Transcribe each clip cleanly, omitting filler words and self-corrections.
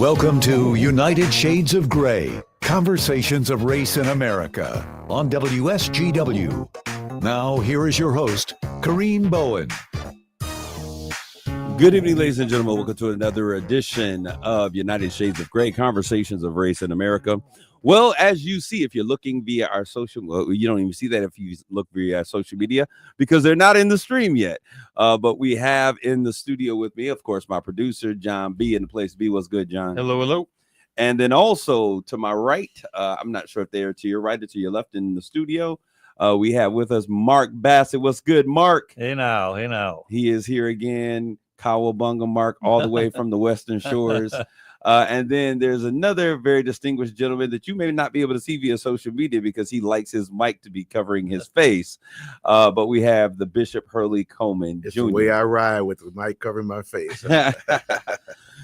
Welcome to United Shades of Gray, Conversations of Race in America on WSGW. Now, here is your host, Kareem Bowen. Good evening, ladies and gentlemen. Welcome to another edition of United Shades of Gray, Conversations of Race in America. Well, as you see, if you're looking via our you don't even see that if you look via social media because they're not in the stream yet. But we have in the studio with me, of course, my producer, John B. in the place to be. What's good, John? Hello, hello. And then also to my right, I'm not sure if they're to your right or to your left in the studio. We have with us Mark Bassett. What's good, Mark? Hey now. He is here again. Cowabunga Mark, all the way from the Western Shores. And then there's another very distinguished gentleman that you may not be able to see via social media because he likes his mic to be covering his face. But we have the Bishop Hurley Coleman It's Jr. the way I ride with the mic covering my face.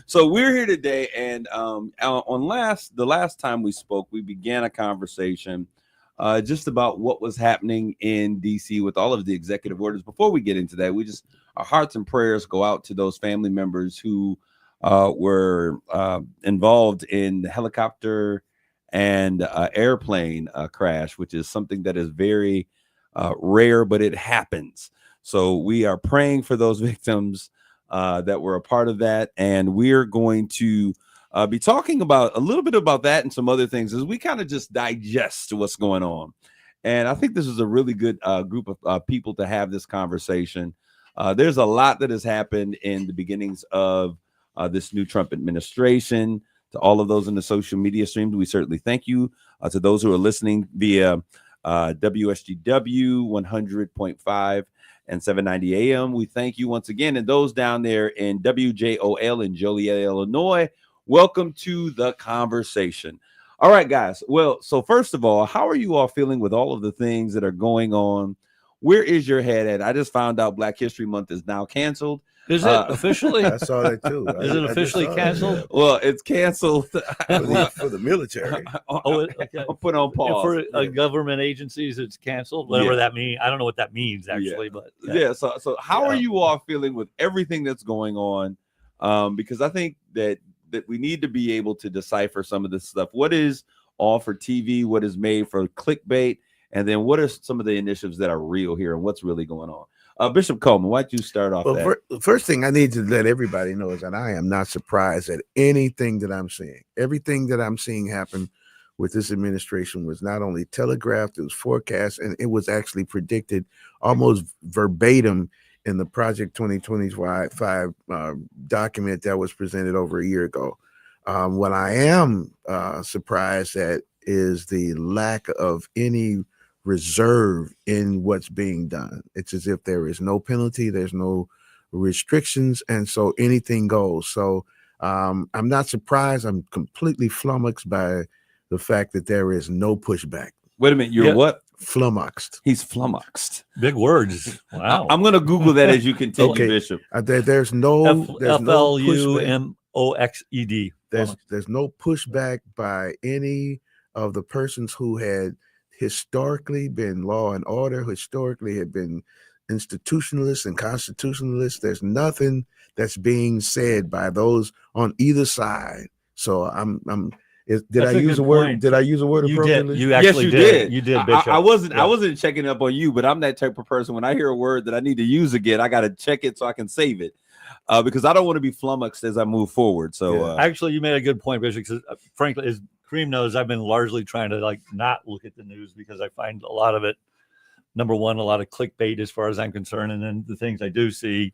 So we're here today, and the last time we spoke, we began a conversation just about what was happening in D.C. with all of the executive orders. Before we get into that, our hearts and prayers go out to those family members who were involved in the helicopter and airplane crash, which is something that is very rare, but it happens. So we are praying for those victims that were a part of that, and we're going to be talking about a little bit about that and some other things as we kind of just digest what's going on. And I think this is a really good group of people to have this conversation. There's a lot that has happened in the beginnings of this new Trump administration. To all of those in the social media streams, we certainly thank you. To those who are listening via WSGW 100.5 and 790 AM, we thank you once again. And those down there in WJOL in Joliet, Illinois, welcome to the conversation. All right, guys. Well, so first of all, how are you all feeling with all of the things that are going on? Where is your head at? I just found out Black History Month is now canceled. Is it officially? I saw that too. Is it officially canceled? Yeah. Well, it's canceled For the military. Okay. I'll put on pause. For government agencies, it's canceled. Whatever Yeah. that means. I don't know what that means actually, but Yeah. So how are you all feeling with everything that's going on? Because I think that we need to be able to decipher some of this stuff. What is all for TV? What is made for clickbait? And then what are some of the initiatives that are real here and what's really going on? Bishop Coleman, why don't you start off that? The first thing I need to let everybody know is that I am not surprised at anything that I'm seeing. Everything that I'm seeing happen with this administration was not only telegraphed, it was forecast, and it was actually predicted almost verbatim in the Project 2025 document that was presented over a year ago. What I am surprised at is the lack of any reserve in what's being done. It's as if there is no penalty, there's no restrictions, and so anything goes. So I'm not surprised. I'm completely flummoxed by the fact that there is no pushback. Wait a minute, you're what? Flummoxed. He's flummoxed. big words. Wow. I'm going to Google that as you continue, Okay. Bishop. There's no pushback. FLUMOXED. There's no pushback by any of the persons who had historically been law and order, historically had been institutionalists and constitutionalists. There's nothing that's being said by those on either side. So did I use a word appropriately? You actually did. You did, Bishop. I wasn't checking up on you, but I'm that type of person. When I hear a word that I need to use again, I got to check it so I can save it. Because I don't want to be flummoxed as I move forward. So actually, you made a good point, Bishop. Because frankly, as Kareem knows, I've been largely trying to not look at the news because I find a lot of it, number one, a lot of clickbait as far as I'm concerned, and then the things I do see,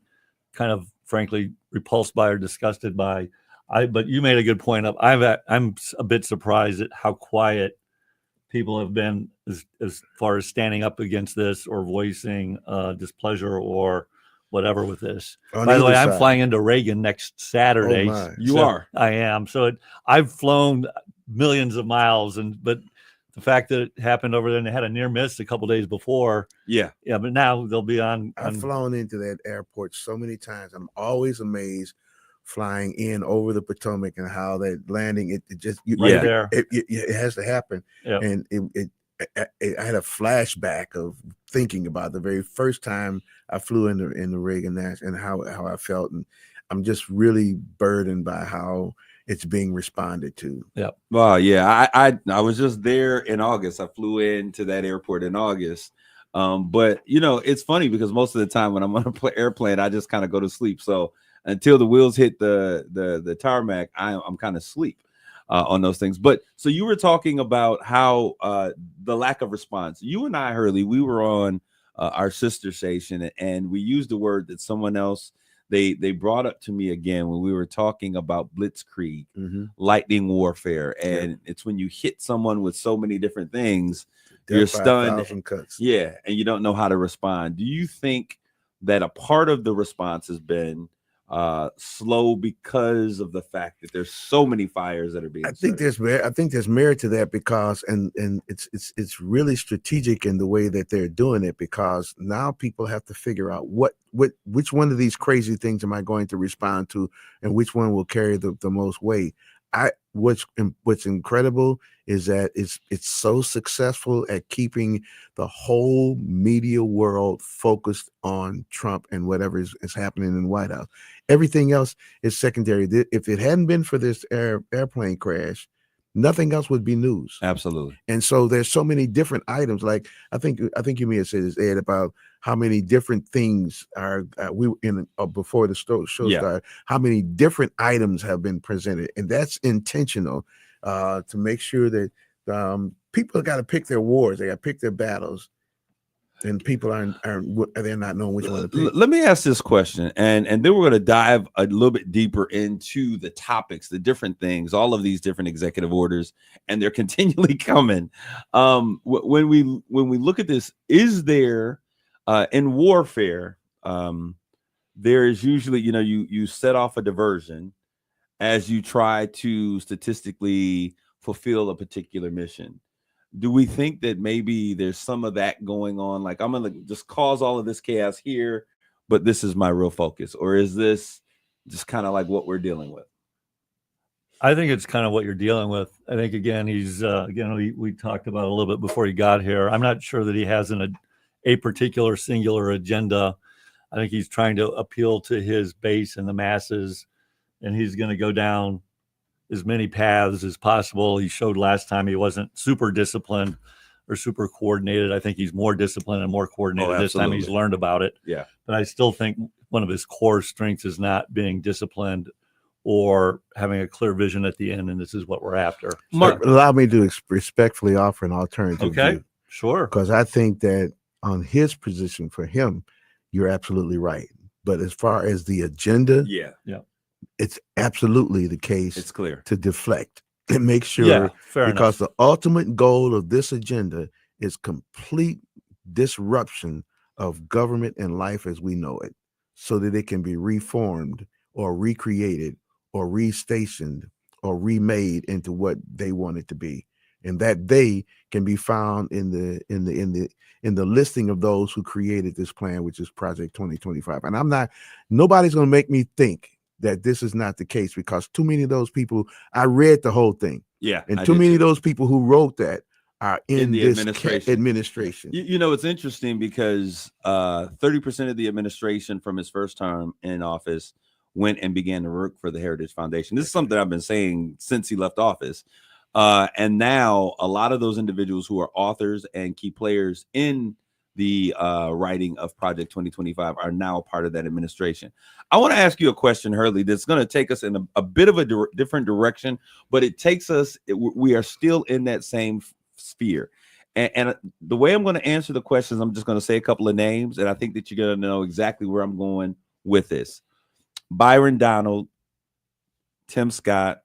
kind of frankly repulsed by or disgusted by. But you made a good point. I'm a bit surprised at how quiet people have been as far as standing up against this or voicing displeasure or whatever with this. By the way, I'm flying into Reagan next Saturday. Oh, you are. I am. So I've flown millions of miles, but the fact that it happened over there and they had a near miss a couple days before. Yeah. But now they'll be on. I've flown into that airport so many times. I'm always amazed flying in over the Potomac and how that landing, it has to happen. Yeah. And I had a flashback of thinking about the very first time I flew in the Reagan Nash and how I felt. And I'm just really burdened by how it's being responded to. Well, yeah, I was just there in August. I flew into that airport in August. But it's funny because most of the time when I'm on an airplane, I just kind of go to sleep. So until the wheels hit the tarmac, I'm kind of asleep on those things. But so you were talking about how the lack of response. You and I, Hurley, we were on our sister station, and we used the word that someone else they brought up to me again when we were talking about blitzkrieg, lightning warfare, and it's when you hit someone with so many different things, you're stunned. Cuts. Yeah, and you don't know how to respond. Do you think that a part of the response has been slow because of the fact that there's so many fires that are being started? I think there's merit to that because and it's really strategic in the way that they're doing it, because now people have to figure out which one of these crazy things am I going to respond to, and which one will carry the most weight. What's incredible is that it's so successful at keeping the whole media world focused on Trump and whatever is happening in the White House. Everything else is secondary. If it hadn't been for this airplane crash, nothing else would be news. Absolutely. And so there's so many different items. Like I think you may have said this, Ed, about how many different things are we were in before the show started. How many different items have been presented, and that's intentional to make sure that people got to pick their wars. They got to pick their battles, and people they're not knowing which one to pick. Let me ask this question, and then we're going to dive a little bit deeper into the topics, the different things, all of these different executive orders, and they're continually coming. When we look at this, is there in warfare, there is usually, you set off a diversion as you try to statistically fulfill a particular mission. Do we think that maybe there's some of that going on? Like, I'm going to just cause all of this chaos here, but this is my real focus. Or is this just kind of like what we're dealing with? I think it's kind of what you're dealing with. I think, again, he's, we talked about a little bit before he got here. I'm not sure that he has a particular singular agenda. I think he's trying to appeal to his base and the masses, and he's going to go down as many paths as possible. He showed last time he wasn't super disciplined or super coordinated. I think he's more disciplined and more coordinated this time. He's learned about it. Yeah. But I still think one of his core strengths is not being disciplined or having a clear vision at the end, and this is what we're after. Mark, allow me to respectfully offer an alternative view. Sure. Because I think that on his position, for him, you're absolutely right. But as far as the agenda, it's absolutely the case. It's clear to deflect and make sure, because the ultimate goal of this agenda is complete disruption of government and life as we know it, so that it can be reformed or recreated or restationed or remade into what they want it to be, and that they can be found in the listing of those who created this plan, which is Project 2025. And nobody's going to make me think that this is not the case, because too many of those people, I read the whole thing. Yeah. And too many of those people who wrote that are in this administration. It's interesting because 30% of the administration from his first term in office went and began to work for the Heritage Foundation. This is something I've been saying since he left office. And now a lot of those individuals who are authors and key players in the writing of Project 2025 are now a part of that administration. I want to ask you a question, Hurley, that's going to take us in a bit of a different direction, but it takes us, we are still in that same sphere. And the way I'm going to answer the questions, I'm just going to say a couple of names, and I think that you're going to know exactly where I'm going with this. Byron Donald, Tim Scott,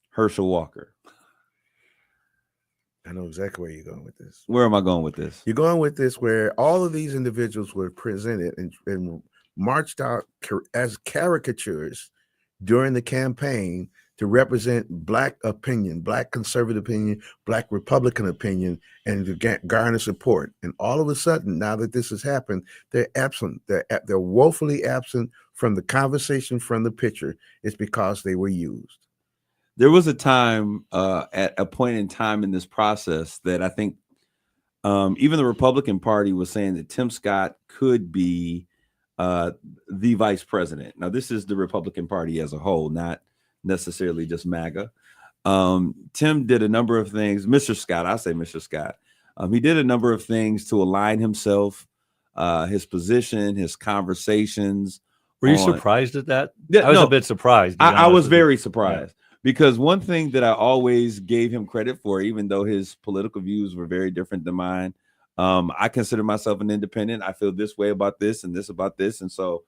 Herschel Walker. I know exactly where you're going with this. Where am I going with this? You're going with this where all of these individuals were presented and marched out as caricatures during the campaign to represent Black opinion, Black conservative opinion, Black Republican opinion, and to garner support. And all of a sudden, now that this has happened, they're absent. They're woefully absent from the conversation, from the picture. It's because they were used. There was a time at a point in time in this process that I think even the Republican Party was saying that Tim Scott could be the vice president. Now, this is the Republican Party as a whole, not necessarily just MAGA. Tim did a number of things. Mr. Scott, I say Mr. Scott. He did a number of things to align himself, his position, his conversations. Were you surprised at that? Yeah, I was no, a bit surprised. to be I honest was with you. very surprised because one thing that I always gave him credit for, even though his political views were very different than mine, I consider myself an independent. I feel this way about this and this about this. And so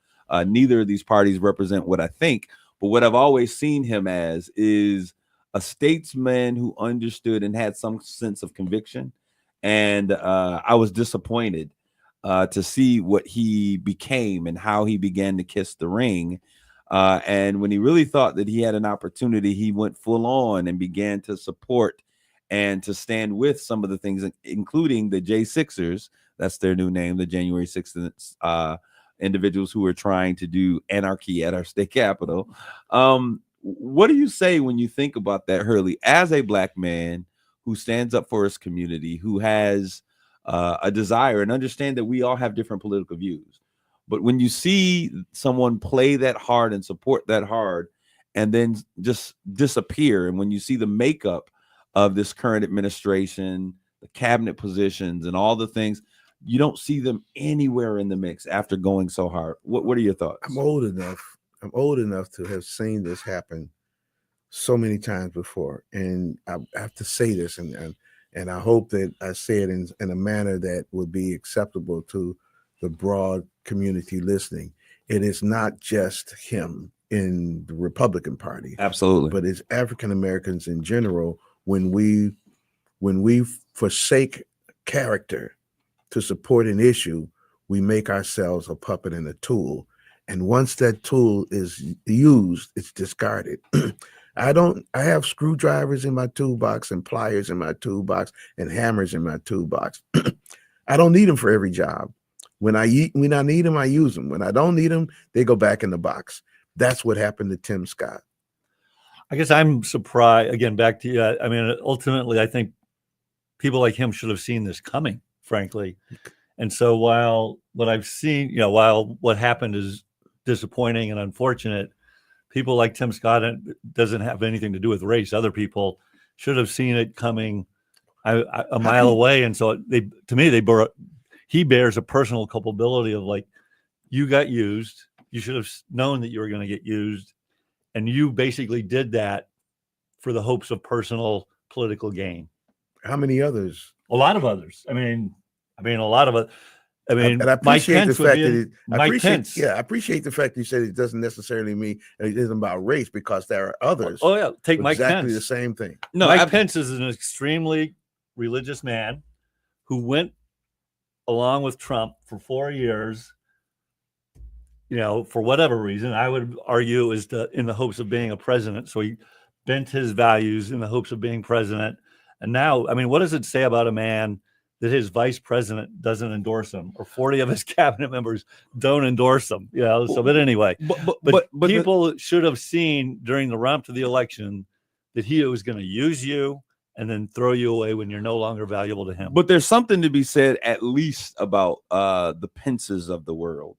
neither of these parties represent what I think. But what I've always seen him as is a statesman who understood and had some sense of conviction. And I was disappointed to see what he became and how he began to kiss the ring. And when he really thought that he had an opportunity, he went full on and began to support and to stand with some of the things, including the J6ers. That's their new name, the January 6th individuals who are trying to do anarchy at our state capitol. What do you say when you think about that, Hurley, as a Black man who stands up for his community, who has a desire and understand that we all have different political views? But when you see someone play that hard and support that hard and then just disappear, and when you see the makeup of this current administration, the cabinet positions and all the things, you don't see them anywhere in the mix after going so hard. What are your thoughts? I'm old enough to have seen this happen so many times before. And I have to say this, and I hope that I say it in a manner that would be acceptable to the broad community listening. It is not just him in the Republican Party. Absolutely. But it's African Americans in general. When we forsake character to support an issue, we make ourselves a puppet and a tool. And once that tool is used, it's discarded. I have screwdrivers in my toolbox and pliers in my toolbox and hammers in my toolbox. I don't need them for every job. When I need them, I use them. When I don't need them, they go back in the box. That's what happened to Tim Scott. I guess I'm surprised, again, back to you. I mean, ultimately, I think people like him should have seen this coming, frankly. And so while what I've seen, while what happened is disappointing and unfortunate, people like Tim Scott, it doesn't have anything to do with race. Other people should have seen it coming a mile away. And so he bears a personal culpability of, like, you got used. You should have known that you were going to get used. And you basically did that for the hopes of personal political gain. How many others? A lot of others. I mean, a lot of it. I mean, and I appreciate the fact that I appreciate the fact you said it doesn't necessarily mean it isn't about race, because there are others. Oh yeah, take Mike Pence. Exactly the same thing. No, Mike Pence is an extremely religious man who went along with Trump for 4 years. For whatever reason, I would argue is in the hopes of being a president. So he bent his values in the hopes of being president. And now, I mean, what does it say about a man that his vice president doesn't endorse him, or 40 of his cabinet members don't endorse him? So, but anyway, but people should have seen during the run up to the election that he was going to use you and then throw you away when you're no longer valuable to him. But there's something to be said, at least, about the Pences of the world.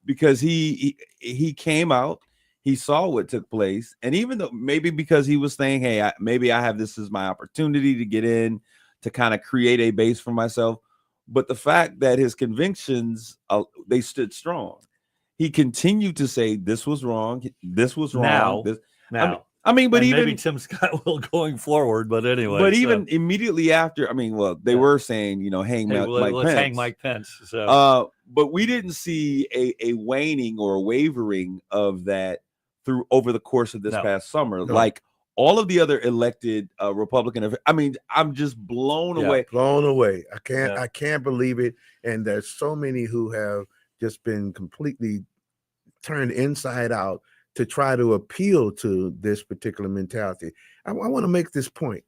Because he came out, he saw what took place, and even though maybe because he was saying, hey, maybe I have this as my opportunity to get in, to kind of create a base for myself, but the fact that his convictions, they stood strong. He continued to say this was wrong, this was wrong. I mean, but even maybe Tim Scott will going forward, but anyway. But even immediately after, they were saying, let's hang Mike Pence. So. But we didn't see a waning or a wavering of that over the course of this past summer, like all of the other elected Republican. I'm just blown away. Blown away. I can't believe it. And there's so many who have just been completely turned inside out to try to appeal to this particular mentality. I want to make this point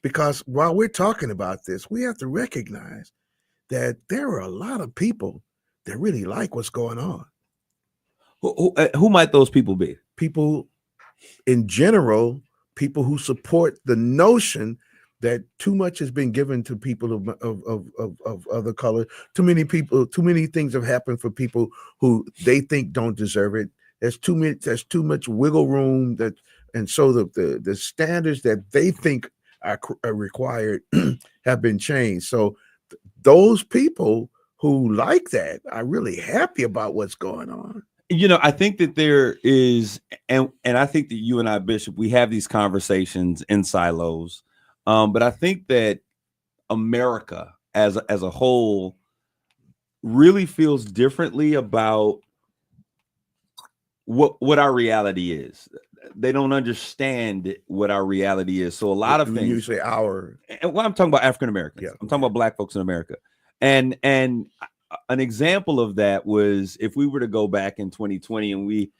because while we're talking about this, we have to recognize that there are a lot of people that really like what's going on. Who might those people be? People in general, people who support the notion that too much has been given to people of other color. Too many things have happened for people who they think don't deserve it. There's too much wiggle room and so the standards that they think are required have been changed. So those people who like that are really happy about what's going on. I think that there is, and I think that you and I, Bishop, we have these conversations in silos. But I think that America as a whole really feels differently about what our reality is. They don't understand what our reality is. So a lot of things. You say our, and well, I'm talking about African Americans. Yeah. I'm talking about Black folks in America, and an example of that was if we were to go back in 2020 and we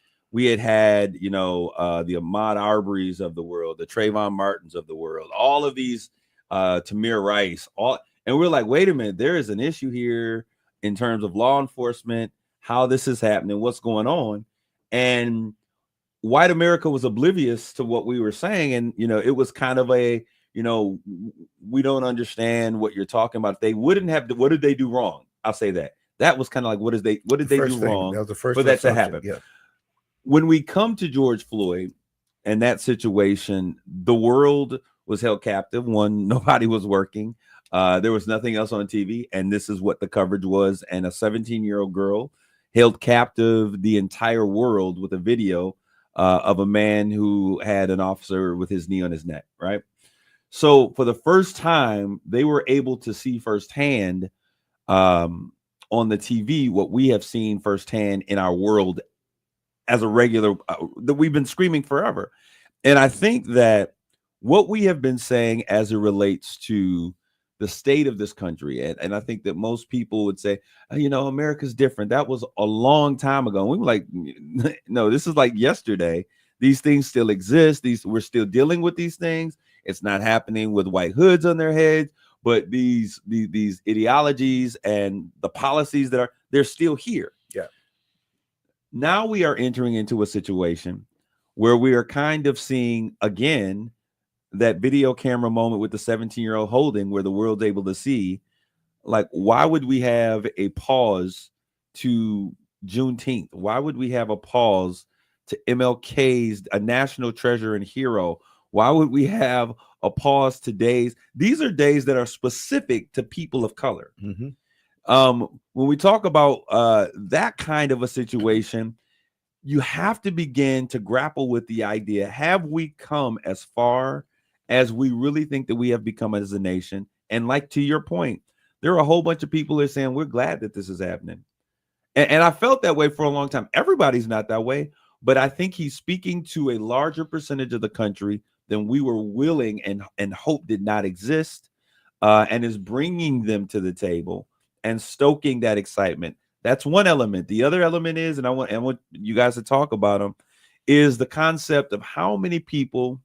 had the Ahmaud Arbery's of the world, the Trayvon Martins of the world, all of these Tamir Rice, and we're like, wait a minute, there is an issue here in terms of law enforcement, how this is happening, what's going on, and white America was oblivious to what we were saying, and it was kind of a we don't understand what you're talking about. They wouldn't have. What did they do wrong? I'll say that was kind of like what did they do wrong that was the first for that to assumption. happen? Yeah. When we come to George Floyd and that situation, the world was held captive. One, nobody was working. There was nothing else on TV, and this is what the coverage was. And a 17-year-old girl held captive the entire world with a video of a man who had an officer with his knee on his neck, right? So for the first time, they were able to see firsthand on the TV what we have seen firsthand in our world as a regular that we've been screaming forever. And I think that what we have been saying as it relates to the state of this country, and I think that most people would say, America's different. That was a long time ago. And we were like, no, this is like yesterday. These things still exist. We're still dealing with these things. It's not happening with white hoods on their heads, but these ideologies and the policies they're still here. Yeah. Now we are entering into a situation where we are kind of seeing again that video camera moment with the 17-year-old holding, where the world's able to see, like, why would we have a pause to Juneteenth? Why would we have a pause to MLK's a national treasure and hero? Why would we have a pause to days? These are days that are specific to people of color. Mm-hmm. When we talk about that kind of a situation, you have to begin to grapple with the idea, have we come as far as we really think that we have become as a nation? And like, to your point, there are a whole bunch of people that are saying, we're glad that this is happening. And I felt that way for a long time. Everybody's not that way, but I think he's speaking to a larger percentage of the country than we were willing and hope did not exist, and is bringing them to the table and stoking that excitement. That's one element. The other element is, and I want you guys to talk about them, is the concept of how many people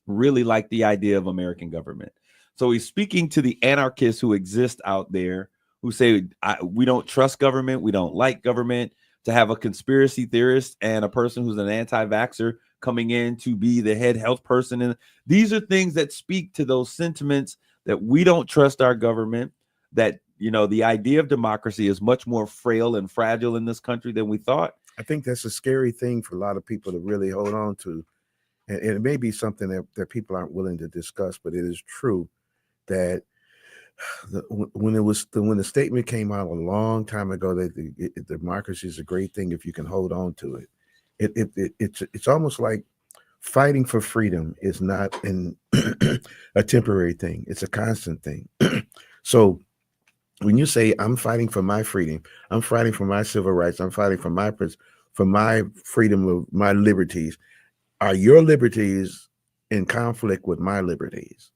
really like the idea of American government. So he's speaking to the anarchists who exist out there who say, we don't trust government, we don't like government. To have a conspiracy theorist and a person who's an anti-vaxxer coming in to be the head health person. And these are things that speak to those sentiments that we don't trust our government, that, the idea of democracy is much more frail and fragile in this country than we thought. I think that's a scary thing for a lot of people to really hold on to. And it may be something that people aren't willing to discuss, but it is true that when the statement came out a long time ago that democracy is a great thing if you can hold on to it, it's almost like fighting for freedom is not a temporary thing. It's a constant thing. So when you say I'm fighting for my freedom, I'm fighting for my civil rights, I'm fighting for my freedom of my liberties, are your liberties in conflict with my liberties?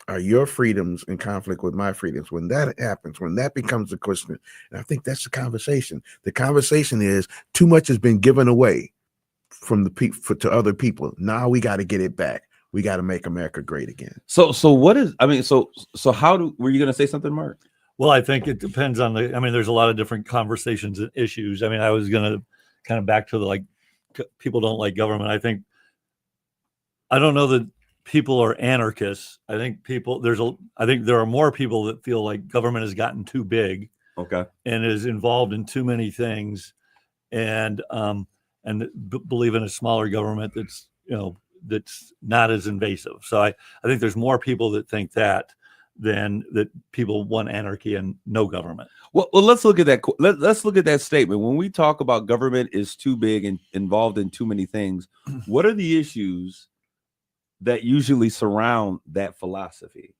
Are your freedoms in conflict with my freedoms? When that happens, when that becomes a question, and I think that's the conversation. The conversation is too much has been given away from the people to other people. Now we got to get it back. We got to make America great again. So what is? I mean, so how were you going to say something, Mark? Well, I think it depends on there's a lot of different conversations and issues. I mean, I was going to kind of back to the people don't like government. I don't know that people are anarchists. I think there are more people that feel like government has gotten too big, okay, and is involved in too many things, and and believe in a smaller government that's not as invasive. So I think there's more people that think that than that people want anarchy and no government. Well, let's look at that. Let's look at that statement. When we talk about government is too big and involved in too many things, what are the issues that usually surround that philosophy?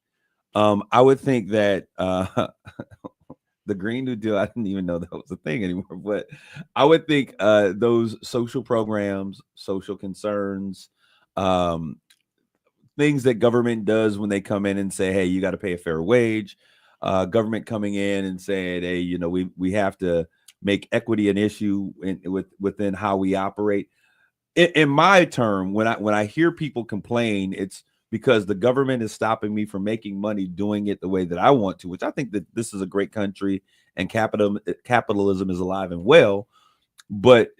I would think that the Green New Deal, I didn't even know that was a thing anymore, but I would think those social programs, social concerns, things that government does when they come in and say, hey, you got to pay a fair wage. Government coming in and saying, hey, we have to make equity an issue within how we operate. In my term, when I hear people complain, it's because the government is stopping me from making money doing it the way that I want to, which I think that this is a great country and capitalism is alive and well. But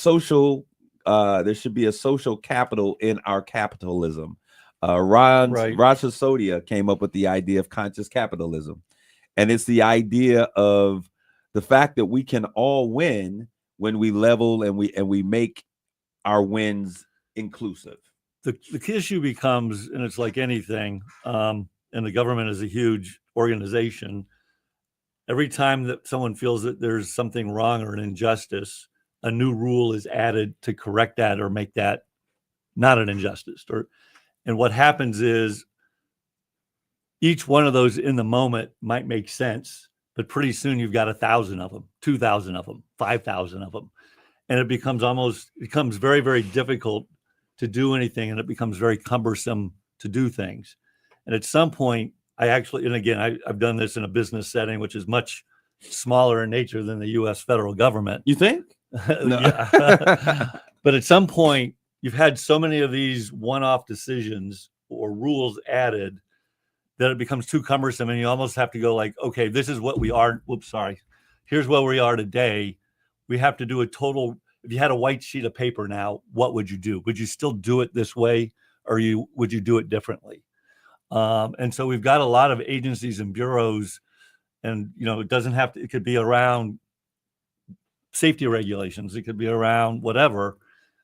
there should be a social capital in our capitalism. Raj Sisodia came up with the idea of conscious capitalism. And it's the idea of the fact that we can all win when we level and we make our wins inclusive. The issue becomes, and it's like anything, and the government is a huge organization. Every time that someone feels that there's something wrong or an injustice, a new rule is added to correct that or make that not an injustice. And what happens is each one of those in the moment might make sense, but pretty soon you've got 1,000 of them, 2,000 of them, 5,000 of them. And it becomes very, very difficult to do anything. And it becomes very cumbersome to do things. And at some point, I've done this in a business setting, which is much smaller in nature than the U.S. federal government. You think? No. But at some point, you've had so many of these one-off decisions or rules added that it becomes too cumbersome, and you almost have to go like, okay, this is what we are. Here's where we are today. We have to do a total. If you had a white sheet of paper now, what would you do? Would you still do it this way, or would you do it differently? And so we've got a lot of agencies and bureaus, and it doesn't have to. It could be around safety regulations. It could be around whatever,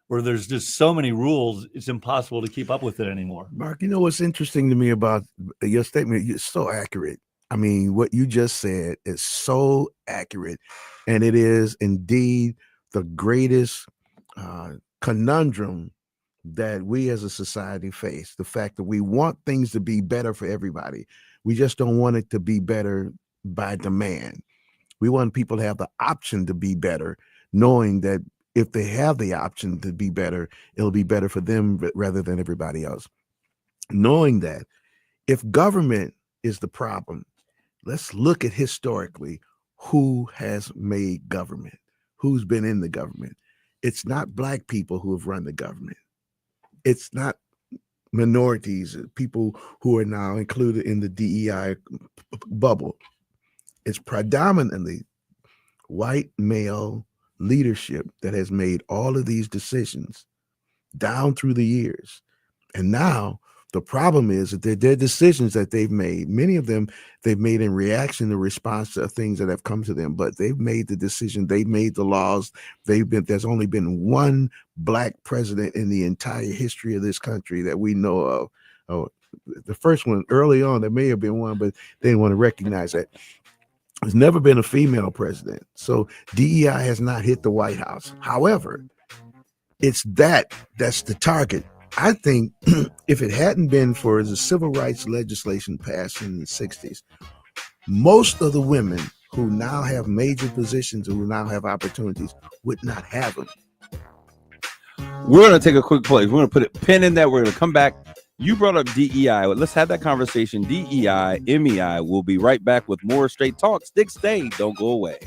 where there's just so many rules, it's impossible to keep up with it anymore. Mark, what's interesting to me about your statement? It's so accurate. I mean, what you just said is so accurate, and it is indeed the greatest conundrum that we as a society face. The fact that we want things to be better for everybody. We just don't want it to be better by demand. We want people to have the option to be better, knowing that if they have the option to be better, it'll be better for them rather than everybody else. Knowing that if government is the problem, let's look at historically who has made government, who's been in the government. It's not Black people who have run the government. It's not minorities, people who are now included in the DEI bubble. It's predominantly white male leadership that has made all of these decisions down through the years. And now the problem is that they're decisions that they've made. Many of them they've made in reaction to response to things that have come to them, but they've made the decision, they've made the laws. There's only been one Black president in the entire history of this country that we know of. Oh, the first one early on, there may have been one, but they didn't want to recognize that. There's never been a female president. So DEI has not hit the White House. However, it's that's the target. I think if it hadn't been for the civil rights legislation passed in the 60s, most of the women who now have major positions, who now have opportunities, would not have them. We're going to take a quick break. We're going to put a pin in that. We're going to come back. You brought up DEI. Let's have that conversation. DEI, MEI. We'll be right back with more Straight Talk. Stay. Don't go away.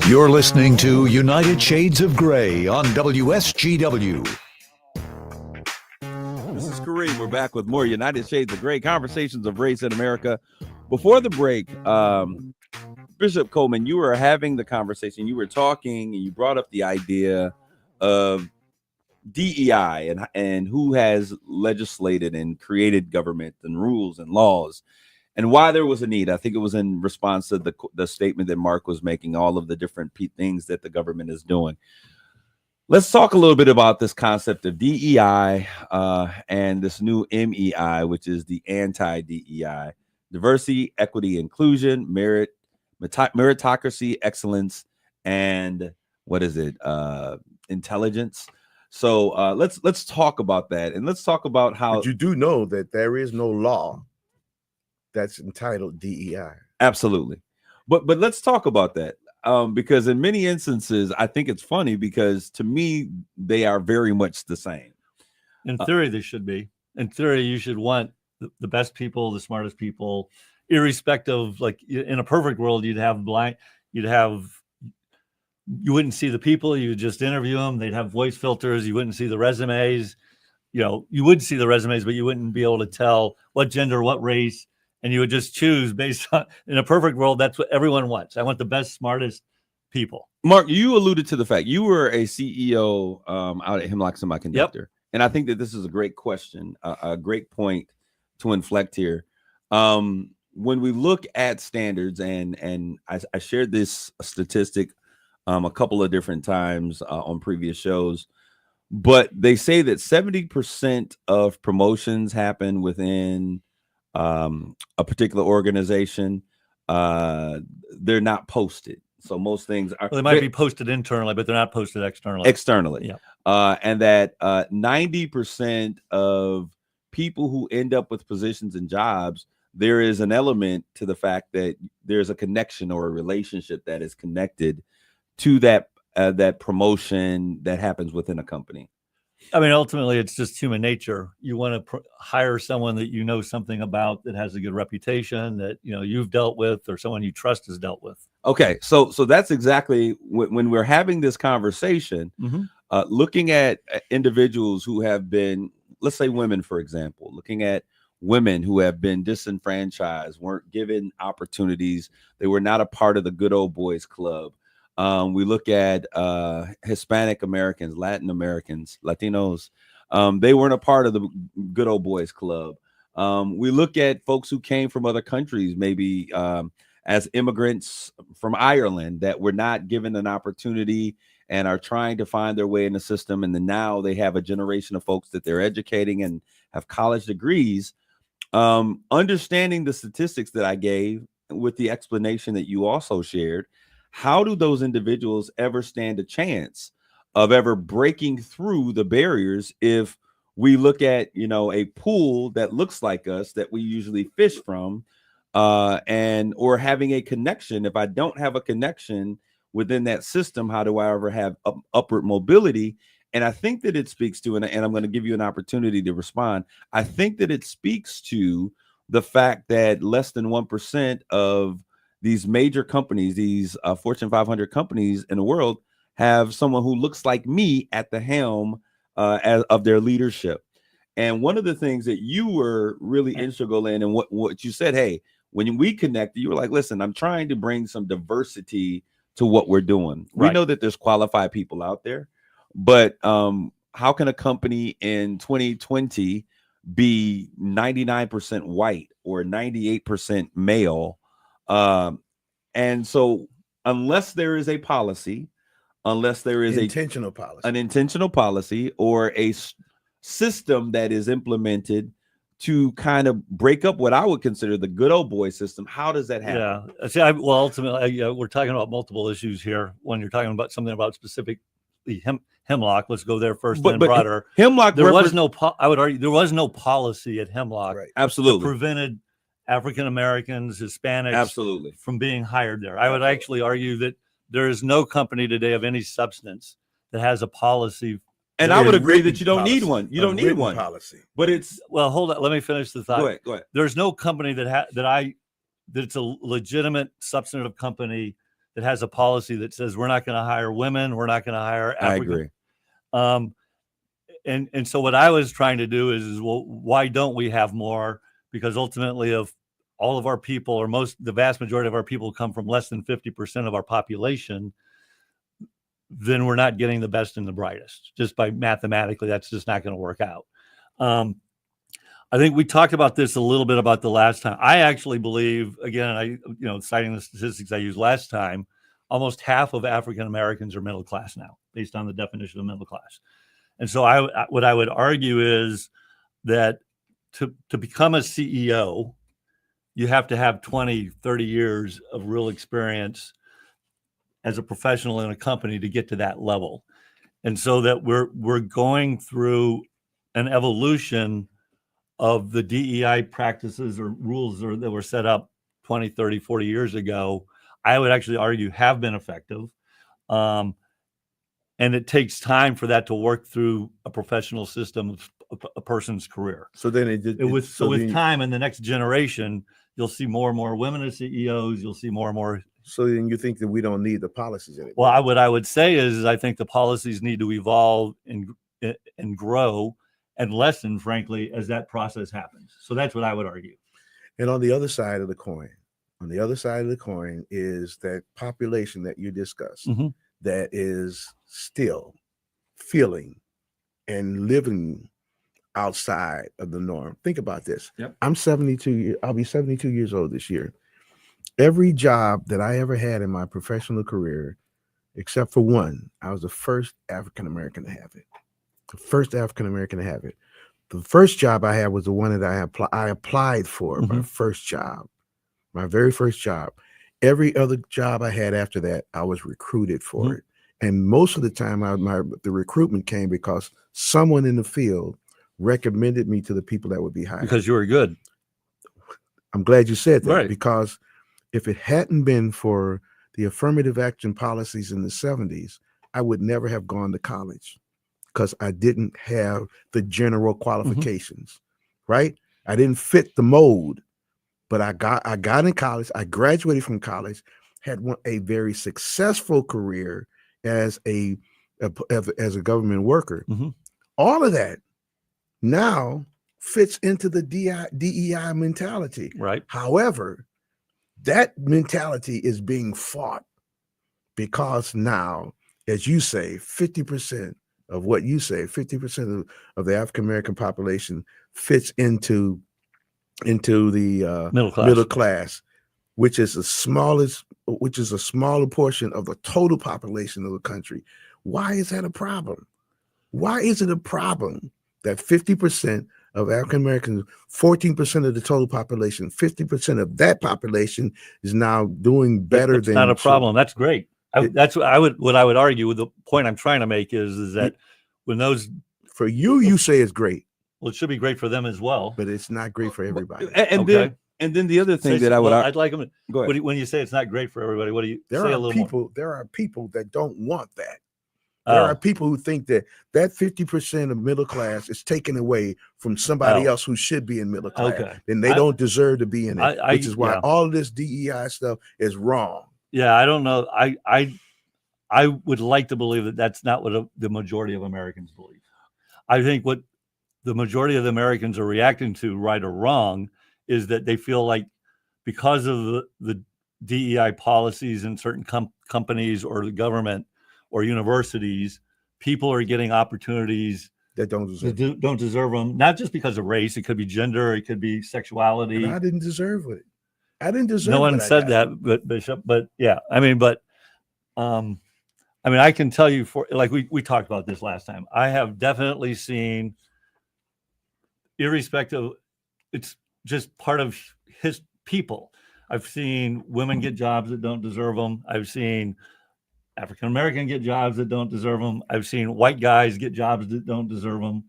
You're listening to United Shades of Gray on WSGW. This is Kareem. We're back with more United Shades of Gray, conversations of race in America. Before the break, Bishop Coleman, you were having the conversation. You were talking, and you brought up the idea of DEI and who has legislated and created government and rules and laws, and why there was a need. I think it was in response to the statement that Mark was making, all of the different things that the government is doing. Let's talk a little bit about this concept of DEI and this new MEI, which is the anti-DEI: diversity, equity, inclusion, meritocracy, excellence, and what is it? Intelligence. So let's talk about that, and let's talk about how. But you do know that there is no law that's entitled DEI. Absolutely, but let's talk about that. Because in many instances, I think it's funny because to me, they are very much the same. In theory, they should be. In theory, you should want the best people, the smartest people, irrespective. Like in a perfect world, you wouldn't see the people, you would just interview them. They'd have voice filters. You wouldn't see the resumes. You would see the resumes, but you wouldn't be able to tell what gender, what race. And you would just choose based on, in a perfect world, that's what everyone wants. I want the best, smartest people. Mark, you alluded to the fact you were a CEO out at Hemlock Semiconductor. Yep. And I think that this is a great question, a great point to inflect here. When we look at standards, and I shared this statistic a couple of different times on previous shows, but they say that 70% of promotions happen within a particular organization. They're not posted, so most things are. Well, they might be posted internally, but they're not posted externally. Yeah. And that 90% of people who end up with positions and jobs, there is an element to the fact that there's a connection or a relationship that is connected to that promotion that happens within a company. I mean, ultimately, it's just human nature. You want to hire someone that you know something about, that has a good reputation, that you've dealt with, or someone you trust has dealt with. Okay, so that's exactly when we're having this conversation, looking at individuals who have been, let's say women, for example, looking at women who have been disenfranchised, weren't given opportunities, they were not a part of the good old boys club. We look at Hispanic Americans, Latin Americans, Latinos. They weren't a part of the good old boys club. We look at folks who came from other countries, maybe as immigrants from Ireland, that were not given an opportunity and are trying to find their way in the system. And then now they have a generation of folks that they're educating and have college degrees. Understanding the statistics that I gave with the explanation that you also shared, how do those individuals ever stand a chance of ever breaking through the barriers if we look at, a pool that looks like us that we usually fish from, or having a connection? If I don't have a connection within that system, how do I ever have upward mobility? And I think that it speaks to, and I'm going to give you an opportunity to respond. I think that it speaks to the fact that less than 1% of these major companies, these Fortune 500 companies in the world, have someone who looks like me at the helm of their leadership. And one of the things that you were really integral in, and what you said, hey, when we connected, you were like, listen, I'm trying to bring some diversity to what we're doing. Right. We know that there's qualified people out there, but how can a company in 2020 be 99% white or 98% male? And so unless there is a policy, unless there is an intentional policy or a system that is implemented to kind of break up what I would consider the good old boy system, how does that happen? Yeah. See, ultimately, we're talking about multiple issues here. When you're talking about something about specifically Hemlock, let's go there first, then broader. Hemlock, I would argue there was no policy at Hemlock. Right. Absolutely. That prevented African Americans, Hispanics, absolutely, from being hired there. I would actually argue that there is no company today of any substance that has a policy. And I would agree that you don't need one. You don't need one policy. But it's hold on. Let me finish the thought. Go ahead. There's no company that it's a legitimate substantive company that has a policy that says we're not going to hire women, we're not going to hire African. I agree. and so what I was trying to do is well, why don't we have more? Because ultimately, if all of our people, or the vast majority of our people, come from less than 50% of our population, then we're not getting the best and the brightest. Just by mathematically, that's just not going to work out. I think we talked about this a little bit about the last time. I actually believe, again, citing the statistics I used last time, almost half of African Americans are middle class now, based on the definition of middle class. And so what I would argue is that to become a CEO, you have to have 20, 30 years of real experience as a professional in a company to get to that level. And so that we're going through an evolution of the DEI practices or rules that were set up 20, 30, 40 years ago, I would actually argue have been effective. And it takes time for that to work through a professional system of a person's career. So then with time in the next generation, you'll see more and more women as CEOs. You'll see more and more. So then you think that we don't need the policies anymore? Well, what I would say is I think the policies need to evolve and grow and lessen, frankly, as that process happens. So that's what I would argue. And on the other side of the coin, is that population that you discussed that is still feeling and living outside of the norm. Think about this. Yep. I'm 72. I'll be 72 years old this year. Every job that I ever had in my professional career, except for one, I was the first African American to have it. The first African American to have it. The first job I had was the one that I applied for, my first job, my very first job. Every other job I had after that, I was recruited for it. And most of the time, the recruitment came because someone in the field recommended me to the people that would be hired. Because you were good. I'm glad you said that, right. Because if it hadn't been for the affirmative action policies in the 70s, I would never have gone to college because I didn't have the general qualifications, right? I didn't fit the mold, but I got in college. I graduated from college, had a very successful career as a government worker. All of that now fits into the DEI mentality. Right. However, that mentality is being fought because now, as you say, 50% of what you say, 50% of the African American population fits into the middle class, which is a smaller portion of the total population of the country. Why is that a problem? Why is it a problem that 50% of African Americans, 14% of the total population, 50% of that population is now doing better than? That's not a problem. That's great. That's what I would argue. With the point I'm trying to make is that when those, for you say it's great. Well, it should be great for them as well, but it's not great for everybody. And then the other thing that I'd like them. Go ahead. When you say it's not great for everybody, what do you say a little more? There are people that don't want that. There are people who think that 50% of middle class is taken away from somebody else who should be in middle class, and they don't deserve to be in it, which is why all of this DEI stuff is wrong. Yeah, I don't know. I would like to believe that that's not what the majority of Americans believe. I think what the majority of the Americans are reacting to, right or wrong, is that they feel like because of the DEI policies in certain companies or the government or universities, people are getting opportunities that don't deserve them. Not just because of race; it could be gender, it could be sexuality. And I didn't deserve it. I didn't deserve. No one said that, but Bishop. But yeah, I mean, I can tell you we talked about this last time. I have definitely seen, irrespective, it's just part of his people. I've seen women get jobs that don't deserve them. I've seen African American get jobs that don't deserve them. I've seen white guys get jobs that don't deserve them.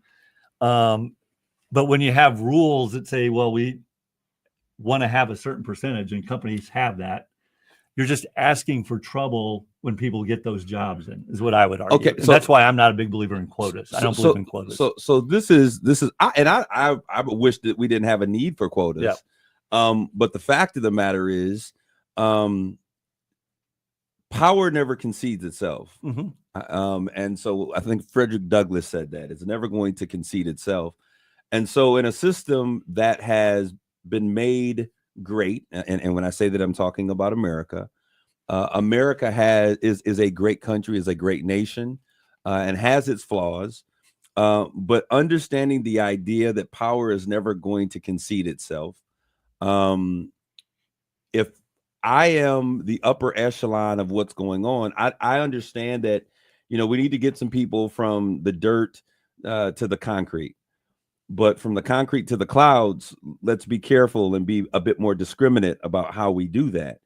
But when you have rules that say, well, we want to have a certain percentage, and companies have that, you're just asking for trouble when people get those jobs in, is what I would argue. Okay, so that's why I'm not a big believer in quotas. I don't believe in quotas. So this is I wish that we didn't have a need for quotas. Yeah. But the fact of the matter is, power never concedes itself. And so I think Frederick Douglass said that it's never going to concede itself. And so in a system that has been made great, and when I say that, I'm talking about America. America is a great country, is a great nation, and has its flaws. But understanding the idea that power is never going to concede itself. If I am the upper echelon of what's going on, I understand that, we need to get some people from the dirt to the concrete. But from the concrete to the clouds, let's be careful and be a bit more discriminate about how we do that.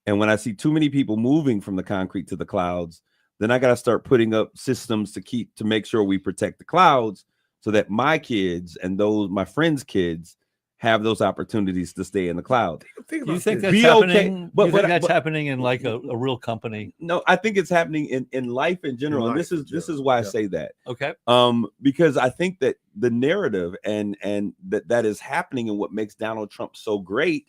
And when I see too many people moving from the concrete to the clouds, then I got to start putting up systems to make sure we protect the clouds so that my kids and my friends' kids have those opportunities to stay in the cloud. Do you think that's Be happening? okay, but That's happening in like a real company? No, I think it's happening in life in general. And this is why I say that. Okay. Because I think that the narrative and that is happening, and what makes Donald Trump so great.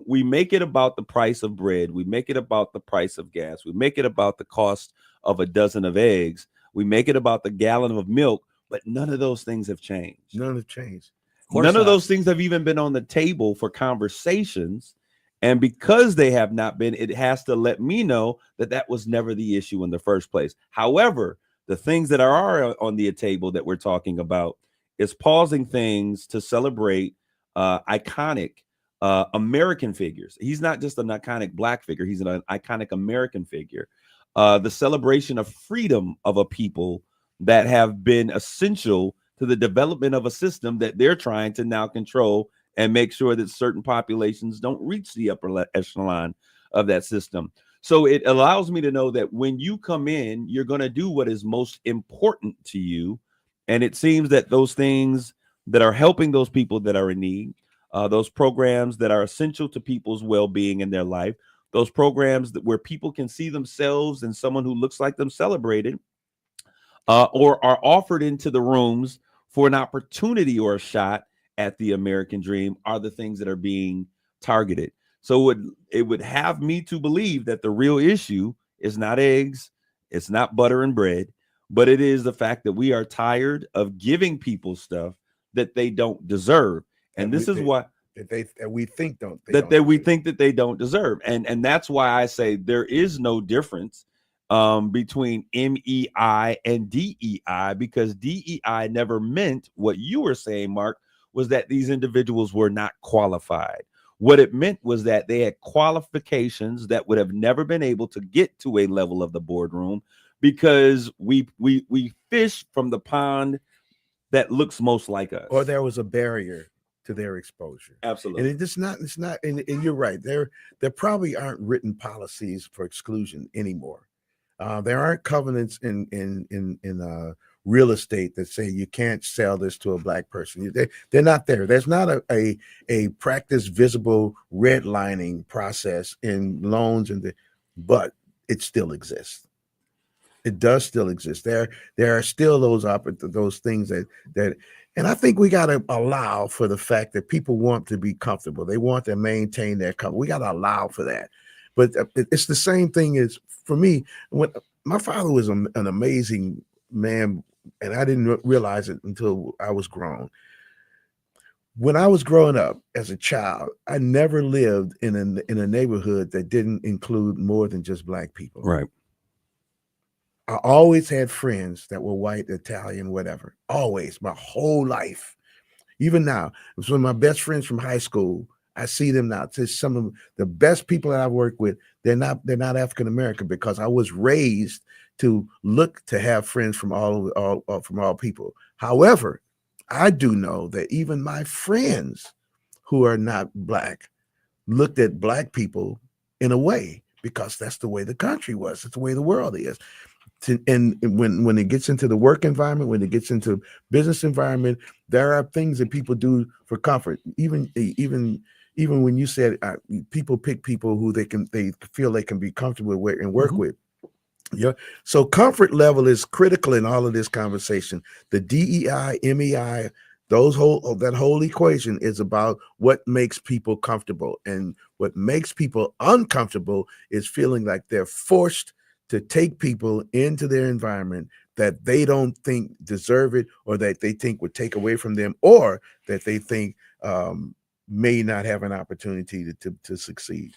We make it about the price of bread. We make it about the price of gas. We make it about the cost of a dozen of eggs. We make it about the gallon of milk, but none of those things have changed. None have changed. None of those things have even been on the table for conversations. And because they have not been, it has to let me know that was never the issue in the first place. However, the things that are on the table that we're talking about is pausing things to celebrate iconic American figures. He's not just an iconic Black figure. He's an iconic American figure. The celebration of freedom of a people that have been essential to the development of a system that they're trying to now control and make sure that certain populations don't reach the upper echelon of that system. So it allows me to know that when you come in, you're going to do what is most important to you. And it seems that those things that are helping those people that are in need, those programs that are essential to people's well-being in their life, those programs where people can see themselves and someone who looks like them celebrated, or are offered into the rooms for an opportunity or a shot at the American dream, are the things that are being targeted. So it would have me to believe that the real issue is not eggs, it's not butter and bread, but it is the fact that we are tired of giving people stuff that they don't deserve. And this is why we think that they don't deserve. And that's why I say there is no difference between MEI and DEI, because DEI never meant what you were saying, Mark, was that these individuals were not qualified. What it meant was that they had qualifications that would have never been able to get to a level of the boardroom, because we fish from the pond that looks most like us. Or there was a barrier to their exposure. Absolutely. And it's not, and you're right. There probably aren't written policies for exclusion anymore. There aren't covenants in real estate that say you can't sell this to a Black person. They're not there. There's not a practice visible redlining process in loans, but it still exists. It does still exist. There are still those things that, and I think we got to allow for the fact that people want to be comfortable. They want to maintain their comfort. We got to allow for that. But it's the same thing as for me. When my father was an amazing man, and I didn't realize it until I was grown. When I was growing up as a child, I never lived in a neighborhood that didn't include more than just Black people. Right. I always had friends that were white, Italian, whatever. Always, my whole life. Even now, some of my best friends from high school, I see them now. It's some of the best people that I've worked with. They're not African American, because I was raised to look to have friends from all people. However, I do know that even my friends who are not Black looked at Black people in a way, because that's the way the country was. It's the way the world is. And when it gets into the work environment, when it gets into business environment, there are things that people do for comfort. Even when you said people pick people who they feel they can be comfortable with and work with. Yeah. So comfort level is critical in all of this conversation. The DEI, MEI, that whole equation is about what makes people comfortable, and what makes people uncomfortable is feeling like they're forced to take people into their environment that they don't think deserve it, or that they think would take away from them, or that they think may not have an opportunity to succeed.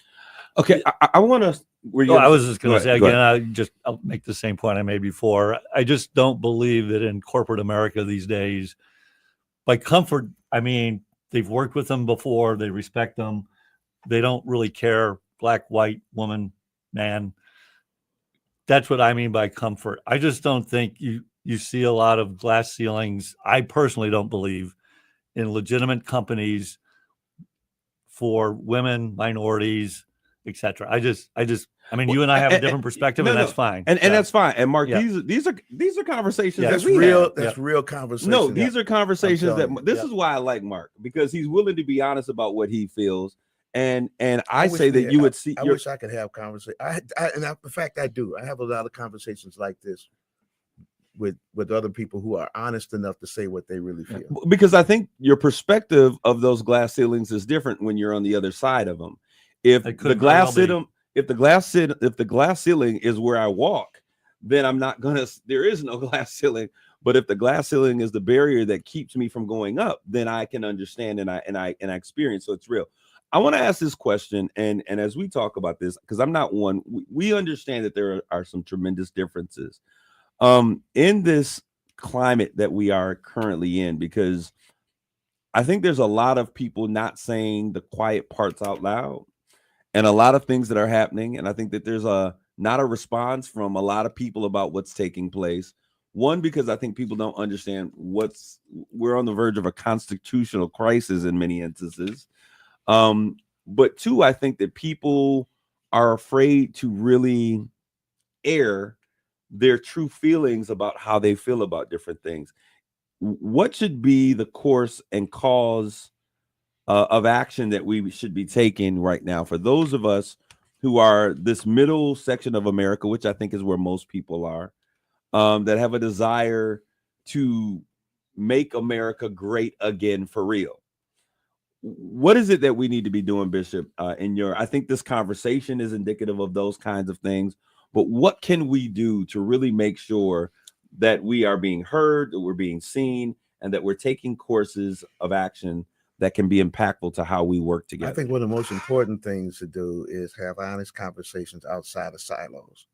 Okay, I want to. Oh, I was just going to say go again, I'll make the same point I made before. I just don't believe that in corporate America these days, by comfort, I mean, they've worked with them before, they respect them, they don't really care, black, white, woman, man. That's what I mean by comfort. I just don't think you see a lot of glass ceilings. I personally don't believe in legitimate companies for women, minorities, etc. I mean, you and I have a different perspective, and that's fine. And that's fine. And Mark, Yeah. these are conversations That's that we real. have. That's real conversation. No, these are conversations that you. this is why I like Mark, because he's willing to be honest about what he feels. And I wish say we that had- you would see. I wish I could have conversation. In fact, I do. I have a lot of conversations like this with other people who are honest enough to say what they really feel. Because I think your perspective of those glass ceilings is different when you're on the other side of them. If the glass ceiling is where I walk, then I'm not gonna. There is no glass ceiling. But if the glass ceiling is the barrier that keeps me from going up, then I can understand and I experience. So it's real. I want to ask this question, and as we talk about this, because I'm not one. We understand that there are some tremendous differences in this climate that we are currently in, because I think there's a lot of people not saying the quiet parts out loud, and a lot of things that are happening. And I think that there's not a response from a lot of people about what's taking place. One, because I think people don't understand we're on the verge of a constitutional crisis in many instances. But two, I think that people are afraid to really air their true feelings about how they feel about different things. What should be the course and cause of action that we should be taking right now for those of us who are this middle section of America, which I think is where most people are, that have a desire to make America great again for real? What is it that we need to be doing, Bishop? I think this conversation is indicative of those kinds of things. But what can we do to really make sure that we are being heard, that we're being seen, and that we're taking courses of action that can be impactful to how we work together? I think one of the most important things to do is have honest conversations outside of silos.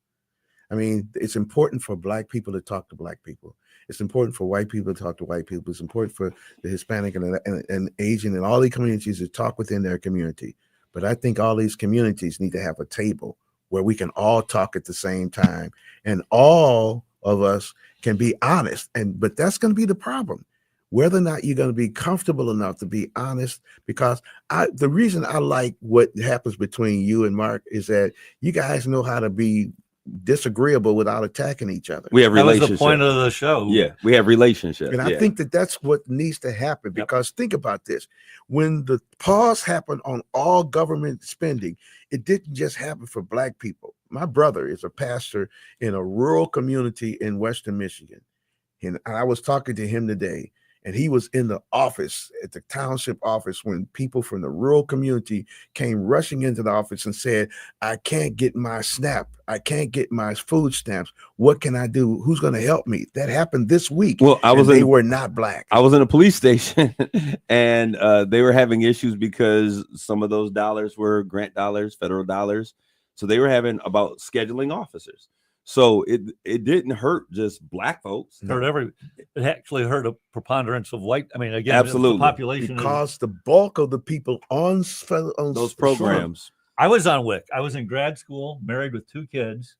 I mean, it's important for Black people to talk to Black people. It's important for white people to talk to white people. It's important for the Hispanic and Asian and all these communities to talk within their community. But I think all these communities need to have a table where we can all talk at the same time, and all of us can be honest. But that's going to be the problem, whether or not you're going to be comfortable enough to be honest. Because the reason I like what happens between you and Mark is that you guys know how to be disagreeable without attacking each other. We have relationships. That was the point of the show. Yeah, we have relationships. And I think that that's what needs to happen, because think about this. When the pause happened on all government spending, it didn't just happen for Black people. My brother is a pastor in a rural community in Western Michigan. And I was talking to him today, and he was in the office at the township office when people from the rural community came rushing into the office and said, I can't get my SNAP. I can't get my food stamps. What can I do? Who's going to help me? That happened this week. Well, they were not Black. I was in a police station and they were having issues because some of those dollars were grant dollars, federal dollars. So they were having about scheduling officers. So it didn't hurt just Black folks. It actually hurt a preponderance of white. I mean, again, absolutely, the population because the bulk of the people on those programs. Sure. I was on WIC. I was in grad school, married with 2 kids,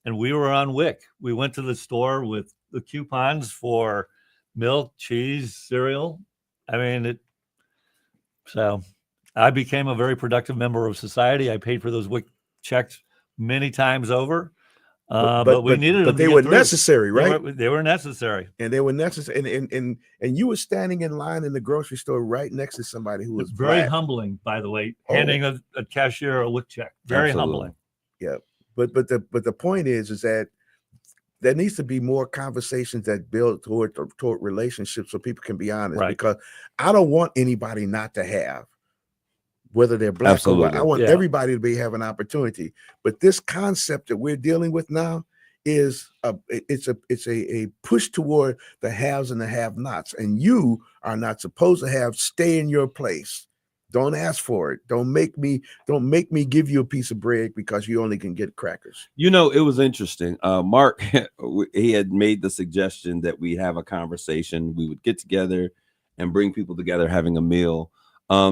and we were on WIC. We went to the store with the coupons for milk, cheese, cereal. I mean, so I became a very productive member of society. I paid for those WIC checks many times over. But we needed them. But they were necessary, right? They were necessary, and they were necessary. And you were standing in line in the grocery store right next to somebody who was very Black. humbling, by the way. Handing a cashier a WIC check, very humbling. Yeah, but the point is that there needs to be more conversations that build toward relationships so people can be honest. Right. Because I don't want anybody not to have whether they're black or white. Absolutely. I want Yeah. everybody to have an opportunity. But this concept that we're dealing with now is it's a push toward the haves and the have-nots. And you are not supposed to stay in your place. Don't ask for it. Don't make me give you a piece of bread because you only can get crackers. You know, it was interesting. Mark, he had made the suggestion that we have a conversation. We would get together and bring people together having a meal.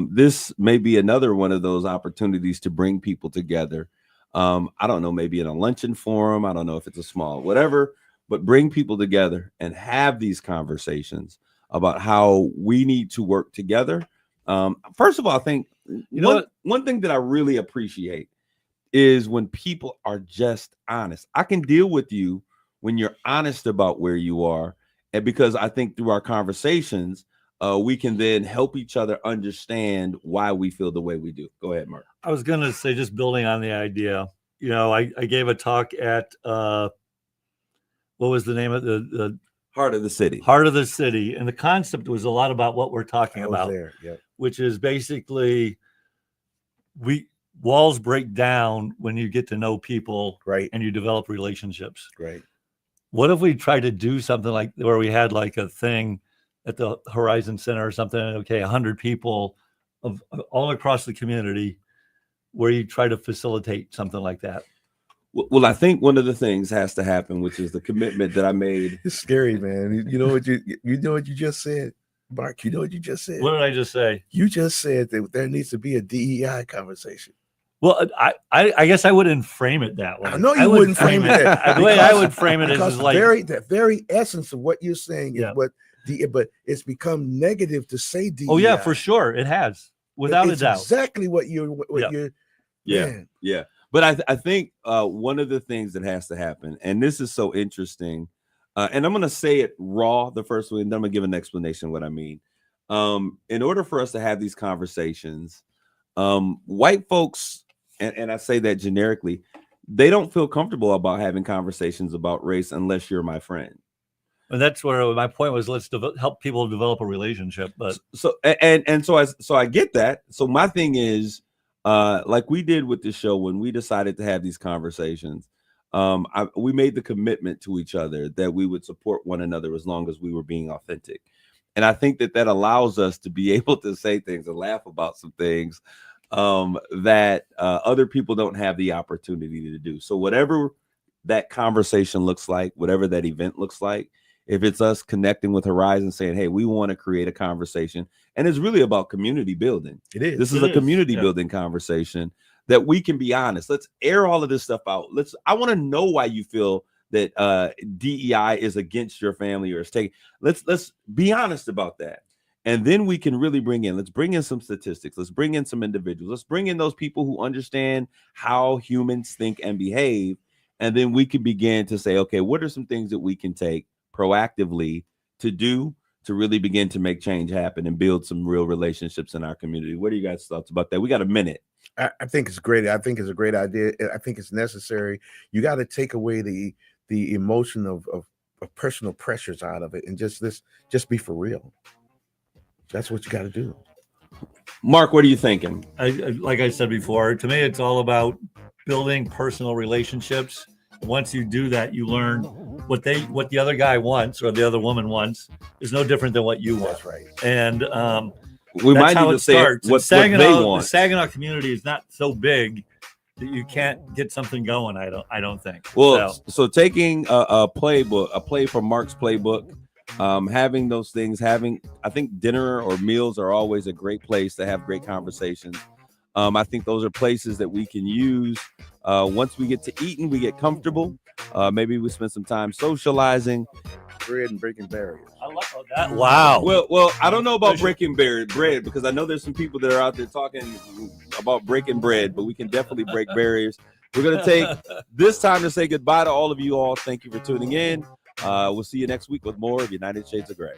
This may be another one of those opportunities to bring people together. I don't know, maybe in a luncheon forum. I don't know if it's a small, whatever, but bring people together and have these conversations about how we need to work together. First of all, I think one thing that I really appreciate is when people are just honest. I can deal with you when you're honest about where you are. And because I think through our conversations, we can then help each other understand why we feel the way we do. Go ahead, Mark. I was going to say, just building on the idea, I gave a talk at, what was the name of the Heart of the City. Heart of the City. And the concept was a lot about what we're talking about, which is basically walls break down when you get to know people, right, and you develop relationships. Right. What if we tried to do something like where we had like a thing at the Horizon Center or something? Okay, 100 people of all across the community, where you try to facilitate something like that. Well, I think one of the things has to happen, which is the commitment that I made. It's scary, man. You know what you just said, Mark. You know what you just said. What did I just say? You just said that there needs to be a DEI conversation. Well, I guess I wouldn't frame it that way. I know you wouldn't frame it that. The way I would frame it is like the very essence of what you're saying is what but it's become negative to say DEI. Oh yeah, for sure, it has, without a doubt. Exactly what you're. Yeah. But I think one of the things that has to happen, and this is so interesting, and I'm going to say it raw the first way, and then I'm going to give an explanation of what I mean. In order for us to have these conversations, white folks, and I say that generically, they don't feel comfortable about having conversations about race unless you're my friend. And that's where my point was. Let's help people develop a relationship. But so I get that. So my thing is, like we did with the show when we decided to have these conversations, we made the commitment to each other that we would support one another as long as we were being authentic. And I think that allows us to be able to say things and laugh about some things that other people don't have the opportunity to do. So whatever that conversation looks like, whatever that event looks like, if it's us connecting with Horizon saying, hey, we want to create a conversation, and it's really about community building. It is. This is a community building conversation that we can be honest. Let's air all of this stuff out. I want to know why you feel that DEI is against your family or is taking. Let's be honest about that. And then we can really let's bring in some statistics. Let's bring in some individuals. Let's bring in those people who understand how humans think and behave. And then we can begin to say, okay, what are some things that we can take proactively to do to really begin to make change happen and build some real relationships in our community? What are you guys' thoughts about that? We got a minute. I think it's great. I think it's a great idea. I think it's necessary. You got to take away the emotion of personal pressures out of it and just be for real. That's what you got to do. Mark, what are you thinking? Like I said before, to me, it's all about building personal relationships. Once you do that, you learn what the other guy wants or the other woman wants is no different than what you want. That's right. And we might need to say what they want. The Saginaw community is not so big that you can't get something going. I don't think. Well, so taking a play from Mark's playbook, having those things, I think dinner or meals are always a great place to have great conversations. I think those are places that we can use. Once we get to eating, we get comfortable. Maybe we spend some time socializing. Bread and breaking barriers. I love that. Wow. Well, I don't know about breaking bread because I know there's some people that are out there talking about breaking bread, but we can definitely break barriers. We're going to take this time to say goodbye to all of you all. Thank you for tuning in. We'll see you next week with more of United Shades of Gray.